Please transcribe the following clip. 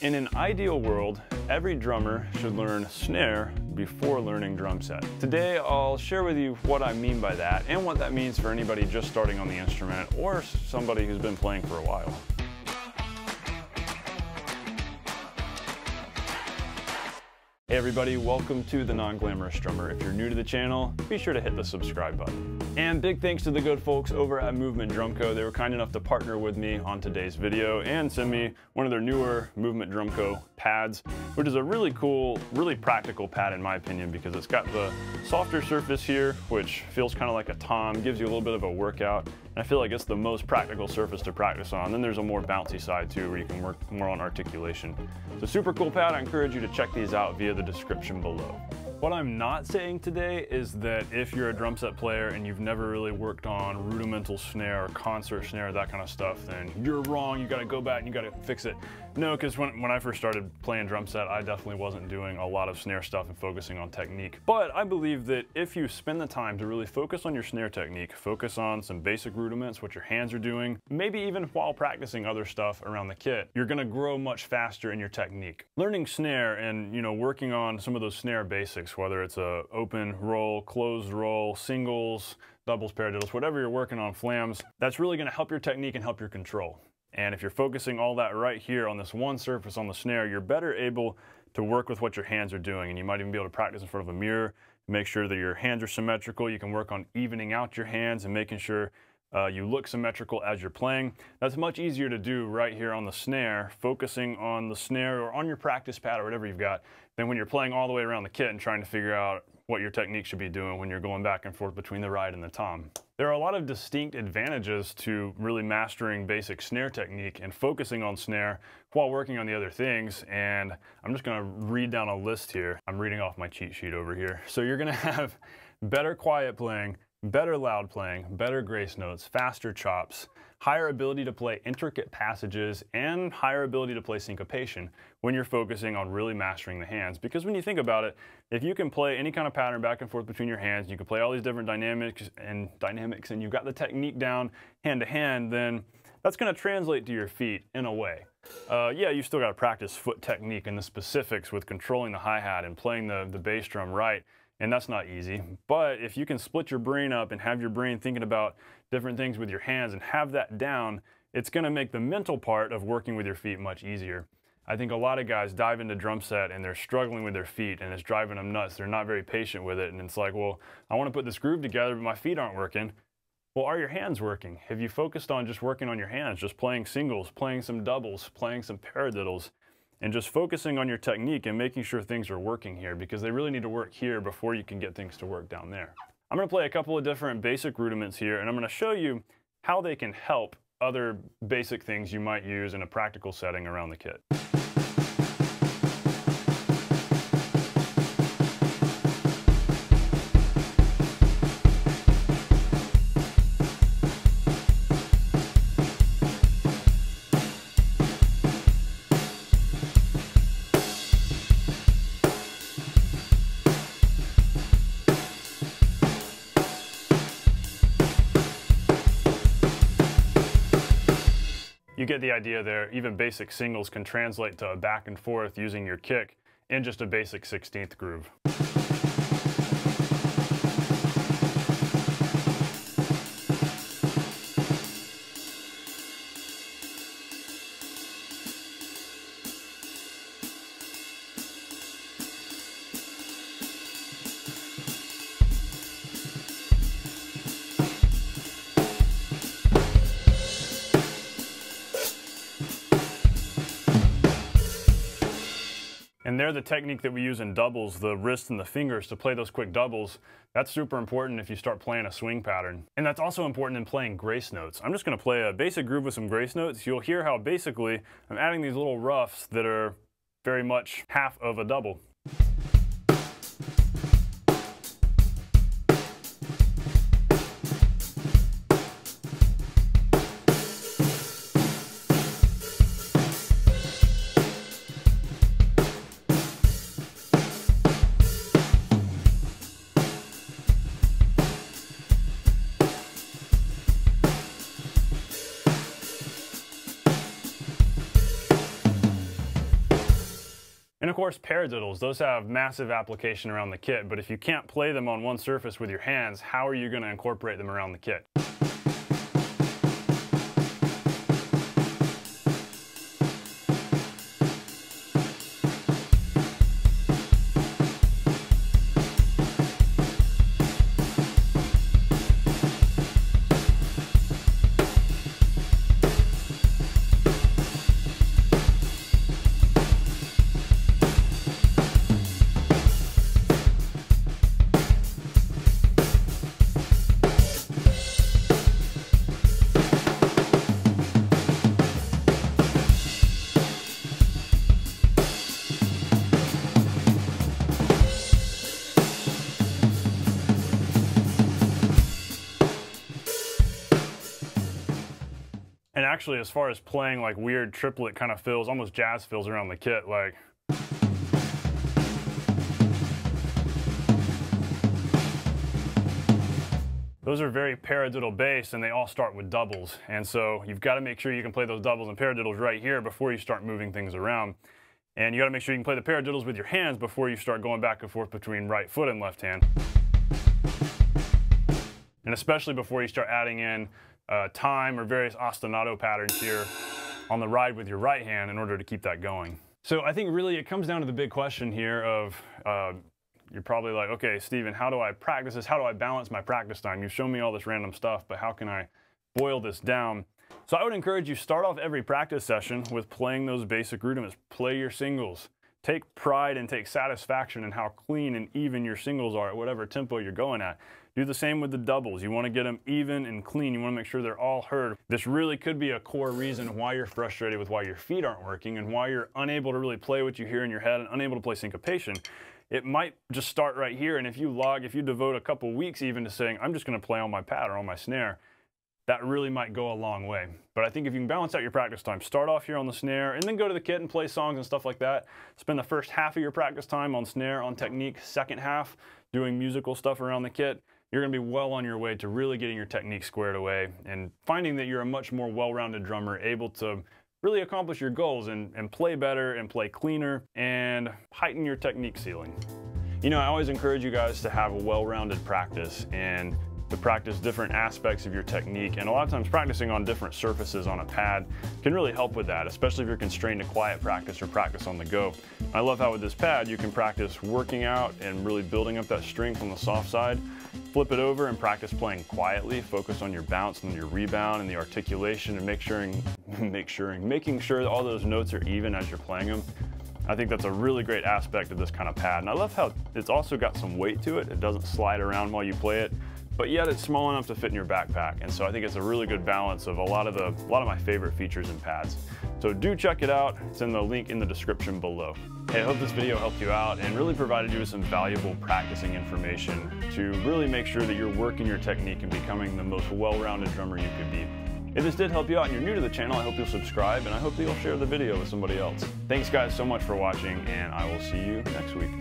In an ideal world, every drummer should learn snare before learning drum set. Today, I'll share with you what I mean by that and what that means for anybody just starting on the instrument or somebody who's been playing for a while. Hey everybody, welcome to The Non-Glamorous Drummer. If you're new to the channel, be sure to hit the subscribe button. And big thanks to the good folks over at Movement Drum Co. They were kind enough to partner with me on today's video and send me one of their newer Movement Drum Co. pads, which is a really cool, really practical pad in my opinion, because it's got the softer surface here, which feels kind of like a tom, gives you a little bit of a workout. And I feel like it's the most practical surface to practice on. Then there's a more bouncy side too, where you can work more on articulation. It's a super cool pad. I encourage you to check these out via the description below. What I'm not saying today is that if you're a drum set player and you've never really worked on rudimental snare or concert snare, that kind of stuff, then you're wrong, you gotta go back and you gotta fix it. No, because when I first started playing drum set, I definitely wasn't doing a lot of snare stuff and focusing on technique. But I believe that if you spend the time to really focus on your snare technique, focus on some basic rudiments, what your hands are doing, maybe even while practicing other stuff around the kit, you're gonna grow much faster in your technique. Learning snare and working on some of those snare basics, whether it's a open roll, closed roll, singles, doubles, paradiddles, whatever you're working on, flams, that's really gonna help your technique and help your control. And if you're focusing all that right here on this one surface on the snare, you're better able to work with what your hands are doing. And you might even be able to practice in front of a mirror, make sure that your hands are symmetrical. You can work on evening out your hands and making sure you look symmetrical as you're playing. That's much easier to do right here on the snare, focusing on the snare or on your practice pad or whatever you've got, than when you're playing all the way around the kit and trying to figure out what your technique should be doing when you're going back and forth between the ride and the tom. There are a lot of distinct advantages to really mastering basic snare technique and focusing on snare while working on the other things, and I'm just gonna read down a list here. I'm reading off my cheat sheet over here. So you're gonna have better quiet playing, better loud playing, better grace notes, faster chops, higher ability to play intricate passages, and higher ability to play syncopation when you're focusing on really mastering the hands. Because when you think about it, if you can play any kind of pattern back and forth between your hands, you can play all these different dynamics, and you've got the technique down hand to hand, then that's gonna translate to your feet in a way. Yeah, you still gotta practice foot technique and the specifics with controlling the hi-hat and playing the bass drum right. And that's not easy, but if you can split your brain up and have your brain thinking about different things with your hands and have that down, it's gonna make the mental part of working with your feet much easier. I think a lot of guys dive into drum set and they're struggling with their feet and it's driving them nuts. They're not very patient with it, and it's like, well, I wanna put this groove together, but my feet aren't working. Well, are your hands working? Have you focused on just working on your hands, just playing singles, playing some doubles, playing some paradiddles, and just focusing on your technique and making sure things are working here, because they really need to work here before you can get things to work down there. I'm gonna play a couple of different basic rudiments here, and I'm gonna show you how they can help other basic things you might use in a practical setting around the kit. You get the idea there. Even basic singles can translate to a back and forth using your kick in just a basic 16th groove. And they're the technique that we use in doubles, the wrist and the fingers to play those quick doubles. That's super important if you start playing a swing pattern. And that's also important in playing grace notes. I'm just gonna play a basic groove with some grace notes. You'll hear how basically I'm adding these little roughs that are very much half of a double. And of course, paradiddles, those have massive application around the kit, but if you can't play them on one surface with your hands, how are you going to incorporate them around the kit? And actually, as far as playing like weird triplet kind of fills, almost jazz fills around the kit, like those are very paradiddle based, and they all start with doubles. And so you've got to make sure you can play those doubles and paradiddles right here before you start moving things around. And you got to make sure you can play the paradiddles with your hands before you start going back and forth between right foot and left hand. And especially before you start adding in time or various ostinato patterns here on the ride with your right hand in order to keep that going. So I think really it comes down to the big question here of, you're probably like, okay, Steven, how do I practice this? How do I balance my practice time? You've shown me all this random stuff, but how can I boil this down? So I would encourage you, start off every practice session with playing those basic rudiments. Play your singles. Take pride and take satisfaction in how clean and even your singles are at whatever tempo you're going at. Do the same with the doubles. You want to get them even and clean. You want to make sure they're all heard. This really could be a core reason why you're frustrated with why your feet aren't working and why you're unable to really play what you hear in your head and unable to play syncopation. It might just start right here, and if you devote a couple weeks even to saying, I'm just going to play on my pad or on my snare, that really might go a long way. But I think if you can balance out your practice time, start off here on the snare and then go to the kit and play songs and stuff like that. Spend the first half of your practice time on snare, on technique, second half doing musical stuff around the kit. You're going to be well on your way to really getting your technique squared away and finding that you're a much more well-rounded drummer, able to really accomplish your goals and play better and play cleaner and heighten your technique ceiling. You know, I always encourage you guys to have a well-rounded practice and to practice different aspects of your technique, and a lot of times practicing on different surfaces on a pad can really help with that, especially if you're constrained to quiet practice or practice on the go. I love how with this pad you can practice working out and really building up that strength on the soft side, flip it over and practice playing quietly, focus on your bounce and your rebound and the articulation and making sure that all those notes are even as you're playing them. I think that's a really great aspect of this kind of pad, and I love how it's also got some weight to it. It doesn't slide around while you play it, but yet it's small enough to fit in your backpack. And so I think it's a really good balance of a lot of my favorite features in pads. So do check it out. It's in the link in the description below. Hey, I hope this video helped you out and really provided you with some valuable practicing information to really make sure that you're working your technique and becoming the most well-rounded drummer you could be. If this did help you out and you're new to the channel, I hope you'll subscribe and I hope that you'll share the video with somebody else. Thanks guys so much for watching, and I will see you next week.